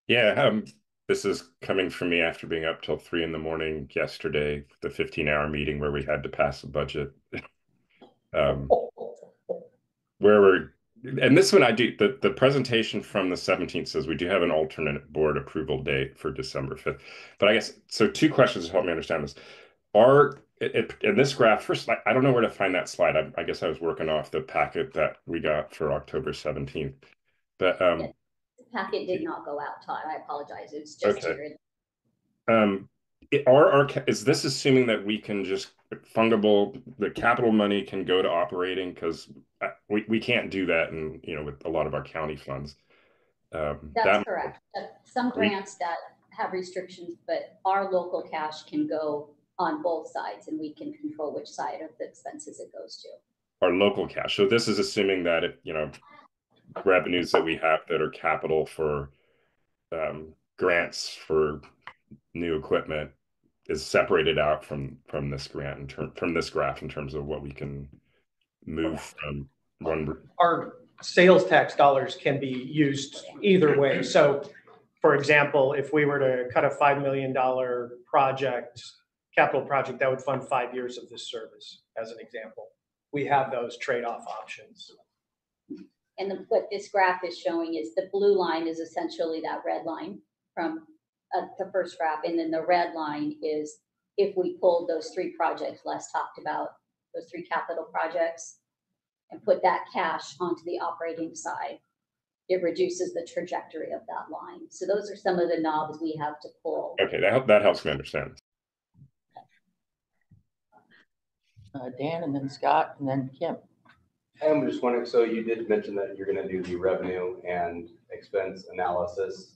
Yeah, this is coming from me after being up till 3 a.m. yesterday, the 15-hour meeting where we had to pass a budget. And this one the presentation from the 17th says we do have an alternate board approval date for December 5th. But I guess, so 2 questions to help me understand this. in this graph, first, I don't know where to find that slide. I guess I was working off the packet that we got for October 17th. But The packet did not go out, Todd. I apologize. It's just okay. here. Is this assuming that we can just the capital money can go to operating? Because we can't do that, and with a lot of our county funds. That's correct. Some grants that have restrictions, but our local cash can go on both sides, and we can control which side of the expenses it goes to. Our local cash. So this is assuming that if revenues that we have that are capital for grants for new equipment is separated out from this grant from this graph in terms of what we can move from one. Our sales tax dollars can be used either way. So, for example, if we were to cut a $5 million capital project, that would fund 5 years of this service, as an example. We have those trade-off options. And what this graph is showing is the blue line is essentially that red line from the first graph. And then the red line is if we pulled those 3 projects Les talked about, those 3 capital projects, and put that cash onto the operating side, it reduces the trajectory of that line. So those are some of the knobs we have to pull. Okay, that helps me understand. Dan, and then Scott, and then Kim. I'm just wondering, so you did mention that you're going to do the revenue and expense analysis.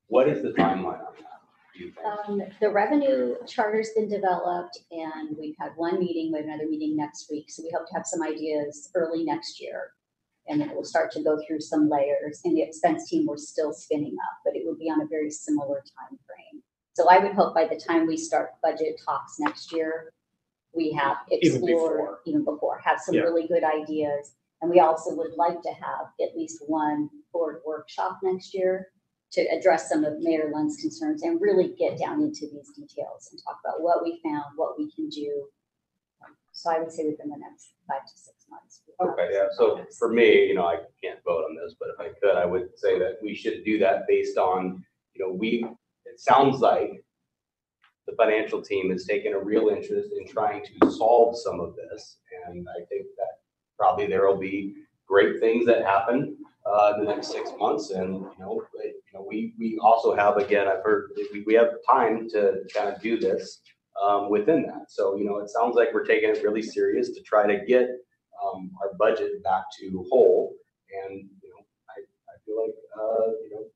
What is the timeline on that, do you think? The revenue charter's been developed, and we've had one meeting. We have another meeting next week. So we hope to have some ideas early next year. And then it will start to go through some layers. And the expense team, we're still spinning up, but it will be on a very similar time frame. So I would hope by the time we start budget talks next year, we have explored, even before, have some really good ideas. And we also would like to have at least one board workshop next year to address some of Mayor Lund's concerns and really get down into these details and talk about what we found, what we can do. So I would say within the next 5 to 6 months. Okay, yeah. So for me, I can't vote on this, but if I could, I would say that we should do that based on, it sounds like the financial team has taken a real interest in trying to solve some of this. And I think that probably there will be great things that happen in the next 6 months. And, we also have, again, I've heard we have time to kind of do this within that. So, it sounds like we're taking it really serious to try to get our budget back to whole. And, I feel like,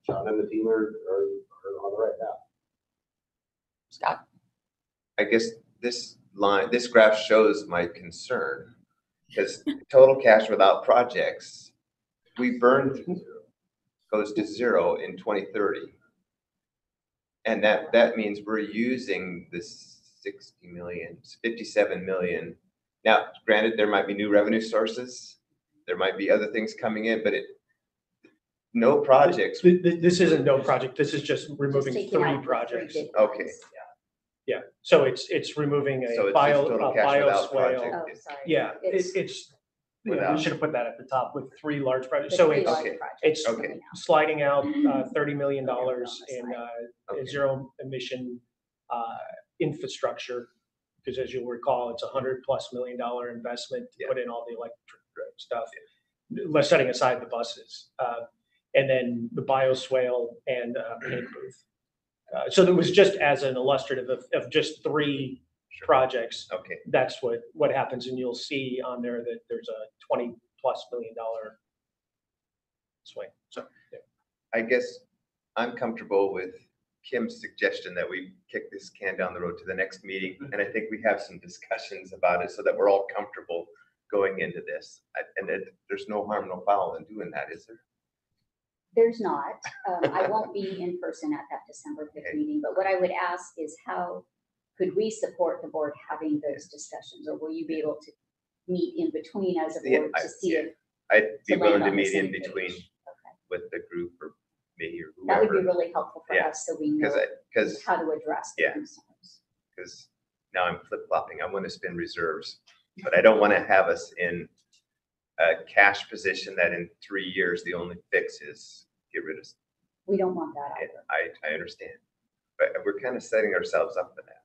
John and the team are on the right path. Scott? I guess this graph shows my concern because total cash without projects, we burned goes to 0 in 2030. And that means we're using this 60 million, 57 million. Now, granted, there might be new revenue sources. There might be other things coming in, but no projects. This isn't no project. This is just removing 3 projects. Okay. Yeah. So it's removing a bioswale. Oh, sorry. Yeah, we should have put that at the top with 3 large projects. So it's sliding out $30 million in zero emission infrastructure. Because as you'll recall, it's $100+ million investment to put in all the electric stuff. Let's setting aside the buses, and then the bioswale and paint booth. So it was just as an illustrative of just 3 projects. Okay. That's what happens, and you'll see on there that there's a $20+ million swing. So I guess I'm comfortable with Kim's suggestion that we kick this can down the road to the next meeting, and I think we have some discussions about it so that we're all comfortable going into this. And there's no harm, no foul in doing that, is there? There's not. I won't be in person at that December 5th meeting, but what I would ask is how could we support the board having those discussions, or will you be able to meet in between as a board to see if I'd be willing to meet in between with the group or me or whoever. That would be really helpful for us so we know how to address the concerns. Because now I'm flip-flopping. I want to spend reserves, but I don't want to have us in a cash position that in 3 years the only fix is get rid of. We don't want that either. I understand, but we're kind of setting ourselves up for that.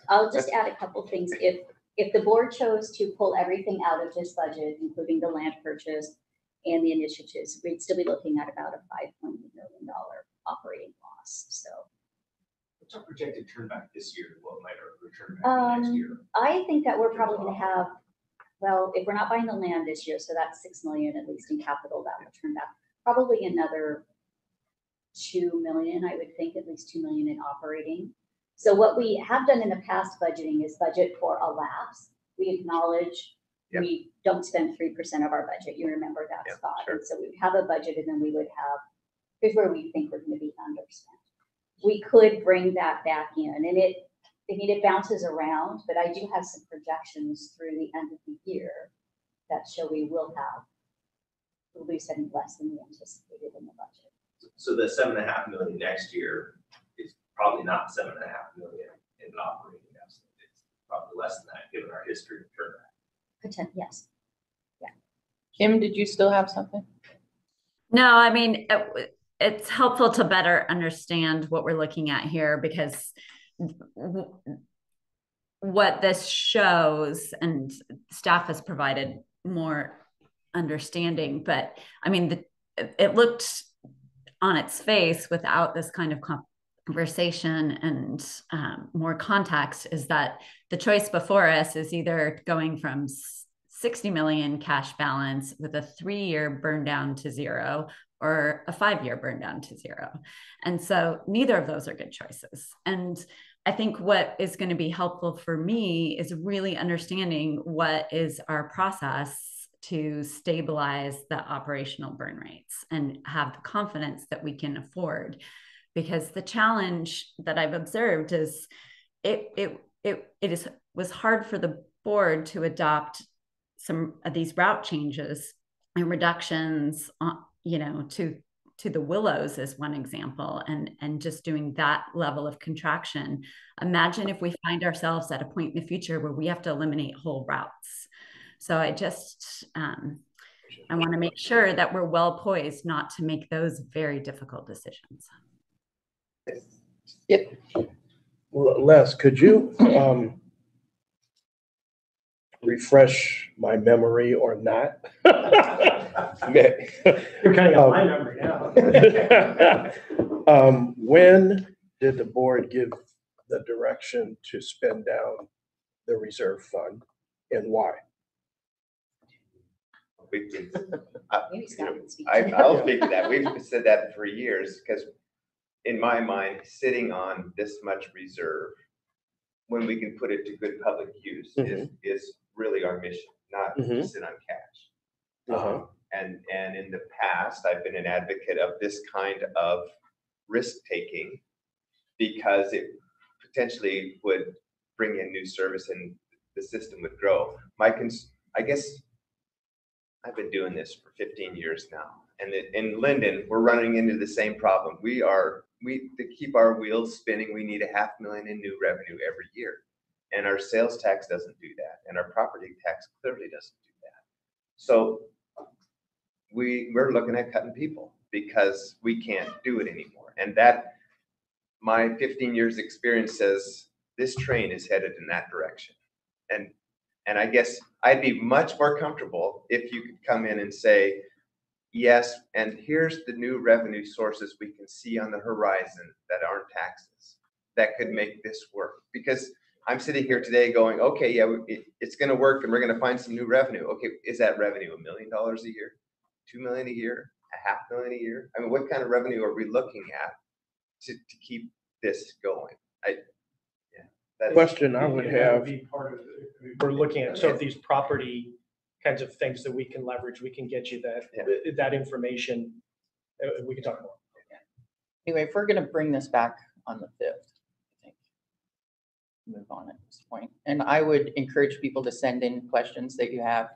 I'll just add a couple things. If the board chose to pull everything out of this budget, including the land purchase and the initiatives, we'd still be looking at about a $5.8 million operating loss. So What's our projected turnback this year? What might our return back be next year? I think that we're probably going to have, well, if we're not buying the land this year, so that's $6 million at least in capital that will turn back, probably another 2 million, I would think, at least 2 million in operating. So what we have done in the past budgeting is budget for a lapse. We acknowledge we don't spend 3% of our budget. You remember that, Scott. Sure. And so we would have a budget, and then we would have, here's where we think we're going to be underspent. We could bring that back in, and it bounces around, but I do have some projections through the end of the year that show we'll be spending less than we anticipated in the budget. So the 7.5 million next year is probably not 7.5 million in operating deficit. It's probably less than that, given our history of turnaround. Yes. Yeah. Kim, did you still have something? No, I mean, it's helpful to better understand what we're looking at here, because what this shows, and staff has provided more understanding, but I mean, it looked on its face without this kind of conversation and more context, is that the choice before us is either going from 60 million cash balance with a 3-year burn down to zero, or a 5-year burn down to zero. And so neither of those are good choices. And I think what is going to be helpful for me is really understanding what is our process to stabilize the operational burn rates and have the confidence that we can afford. Because the challenge that I've observed is was hard for the board to adopt some of these route changes and reductions, to the Willows as one example, and just doing that level of contraction. Imagine if we find ourselves at a point in the future where we have to eliminate whole routes. So I just, I want to make sure that we're well poised not to make those very difficult decisions. Yep. Les, could you refresh my memory or not? You're cutting off my memory now. When did the board give the direction to spend down the reserve fund, and why? I'll speak to that. We've said that for years, because in my mind, sitting on this much reserve, when we can put it to good public use, is really our mission, not to sit on cash. And in the past, I've been an advocate of this kind of risk-taking, because it potentially would bring in new service and the system would grow. I guess I've been doing this for 15 years now. And in Linden, we're running into the same problem. To keep our wheels spinning, we need $500,000 in new revenue every year. And our sales tax doesn't do that. And our property tax clearly doesn't do that. So we're looking at cutting people because we can't do it anymore. And that, my 15 years experience says this train is headed in that direction. And I guess I'd be much more comfortable if you could come in and say, yes, and here's the new revenue sources we can see on the horizon that aren't taxes that could make this work. Because I'm sitting here today going, okay, yeah, it's going to work and we're going to find some new revenue. Okay, is that revenue $1 million a year, $2 million a year, $500,000 a year? I mean, what kind of revenue are we looking at to keep this going? Question I would have. Be part of it. We're looking at, so if these property kinds of things that we can leverage, we can get you that information. We can talk more. Anyway, if we're going to bring this back on the 5th, I think move on at this point. And I would encourage people to send in questions that you have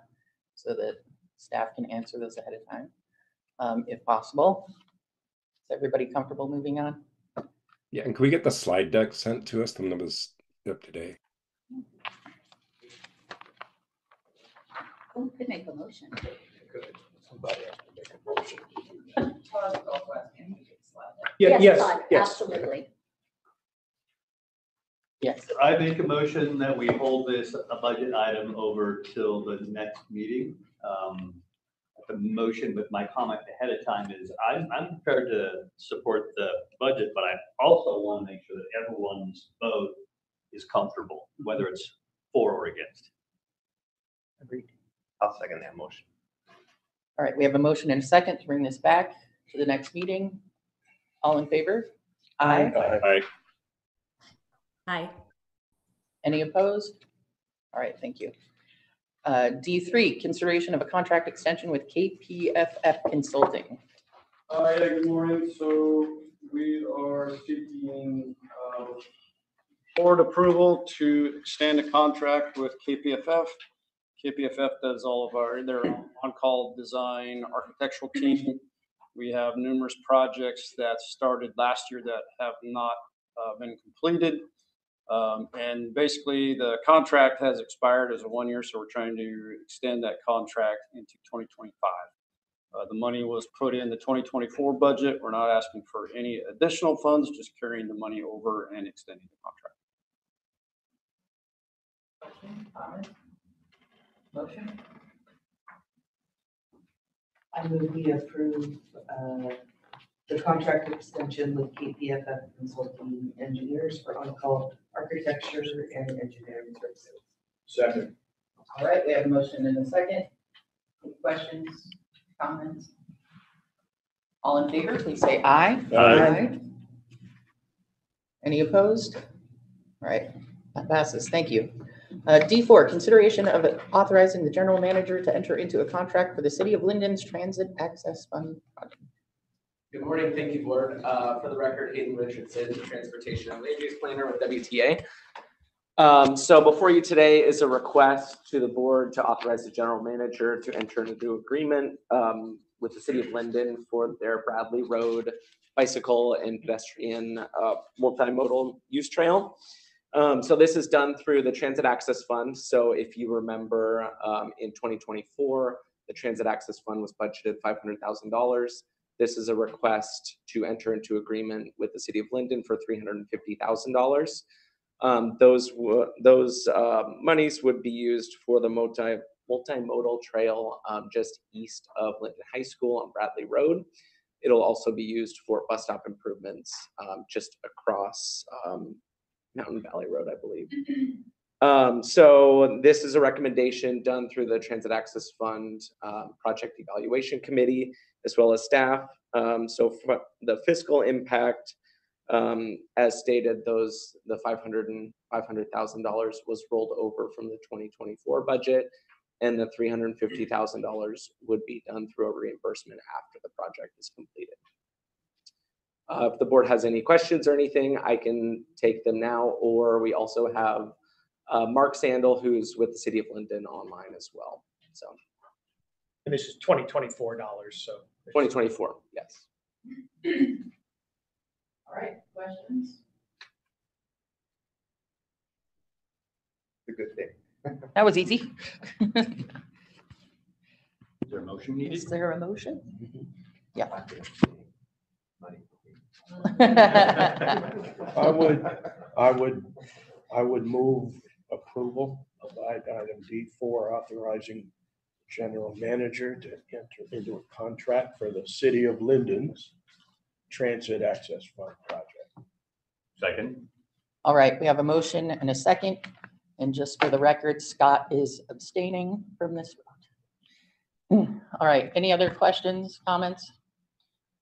so that staff can answer those ahead of time, if possible. Is everybody comfortable moving on? Yeah, and can we get the slide deck sent to us? The one that was up today. Who could make a motion? Somebody has to make a motion. Yes, Todd, yes. absolutely. Yes. I make a motion that we hold this a budget item over till the next meeting. The motion, but my comment ahead of time is I'm prepared to support the budget, but I also want to make sure that everyone's vote is comfortable, whether it's for or against. Agreed. I'll second that motion. All right, we have a motion and a second to bring this back to the next meeting. All in favor? Aye. Aye. Hi. Any opposed? All right, thank you. D3, consideration of a contract extension with KPFF Consulting. Yeah, good morning. So we are seeking board approval to extend a contract with KPFF. KPFF does all of their on-call design, architectural team. We have numerous projects that started last year that have not been completed. And basically the contract has expired as a 1 year, so we're trying to extend that contract into 2025. The money was put in the 2024 budget. We're not asking for any additional funds, just carrying the money over and extending the contract. Motion? I move we approve the contract extension with KPFF Consulting Engineers for on-call architecture and engineering services. Second. All right, we have a motion and a second. Any questions, comments? All in favor, please say aye. Aye. Any opposed? All right, that passes. Thank you. D4, consideration of authorizing the general manager to enter into a contract for the City of Linden's Transit Access Fund project. Good morning, thank you, board. For the record, Hayden Richardson, Transportation and Land Use Planner with WTA. So before you today is a request to the board to authorize the general manager to enter into agreement with the City of Linden for their Bradley Road bicycle and pedestrian multimodal use trail. So this is done through the Transit Access Fund. So if you remember, in 2024, the Transit Access Fund was budgeted $500,000. This is a request to enter into agreement with the City of Linden for $350,000. Those monies would be used for the multimodal trail just east of Linden High School on Bradley Road. It'll also be used for bus stop improvements just across Mountain Valley Road, I believe. So this is a recommendation done through the Transit Access Fund Project Evaluation Committee, as well as staff. So for the fiscal impact, as stated, the $500,000 was rolled over from the 2024 budget, and the $350,000 would be done through a reimbursement after the project is completed. If the board has any questions or anything, I can take them now, or we also have Mark Sandel, who's with the City of Linden, online as well. So, And this is $2024, so. 2024, yes. All right, questions? It's a good thing. That was easy. Is there a motion needed? Is there a motion? Yeah. I would move approval of item D4, authorizing general manager to enter into a contract for the City of Linden's Transit Access Fund project. Second. All right, we have a motion and a second. And just for the record, Scott is abstaining from this. All right, any other questions, comments?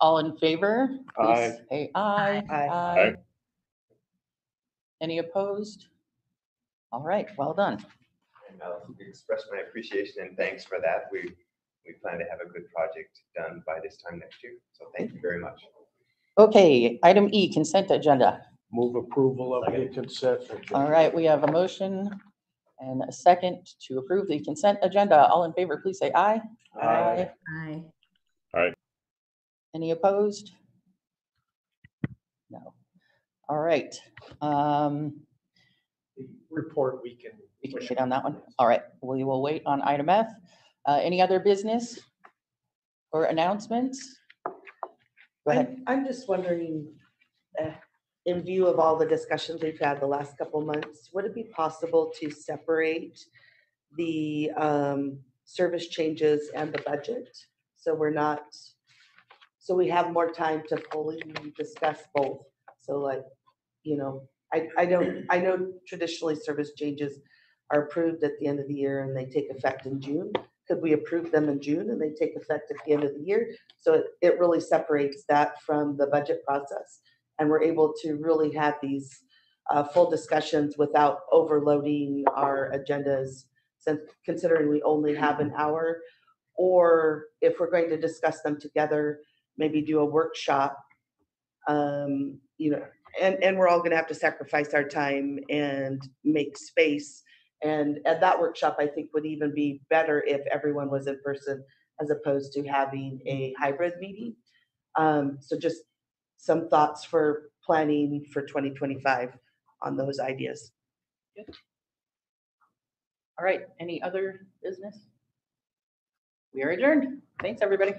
All in favor? Please say aye. Aye. Any opposed? All right, well done. And I'll express my appreciation and thanks for that. We plan to have a good project done by this time next year. So thank you very much. Okay, item E, consent agenda. Move approval of the consent agenda. All right, we have a motion and a second to approve the consent agenda. All in favor, please say aye. Aye. Aye. Any opposed? No. All right. Report we can. Wait on that one. All right, we will wait on item F. Any other business or announcements? Go ahead. I'm just wondering, in view of all the discussions we've had the last couple months, would it be possible to separate the service changes and the budget? So we're not, so we have more time to fully discuss both. So like, you know, I know traditionally service changes are approved at the end of the year and they take effect in June. Could we approve them in June and they take effect at the end of the year? So it really separates that from the budget process. And we're able to really have these full discussions without overloading our agendas, since considering we only have an hour. Or if we're going to discuss them together, maybe do a workshop, you know, and we're all going to have to sacrifice our time and make space. And at that workshop, I think would even be better if everyone was in person as opposed to having a hybrid meeting. So just some thoughts for planning for 2025 on those ideas. Good. All right, any other business? We are adjourned. Thanks, everybody.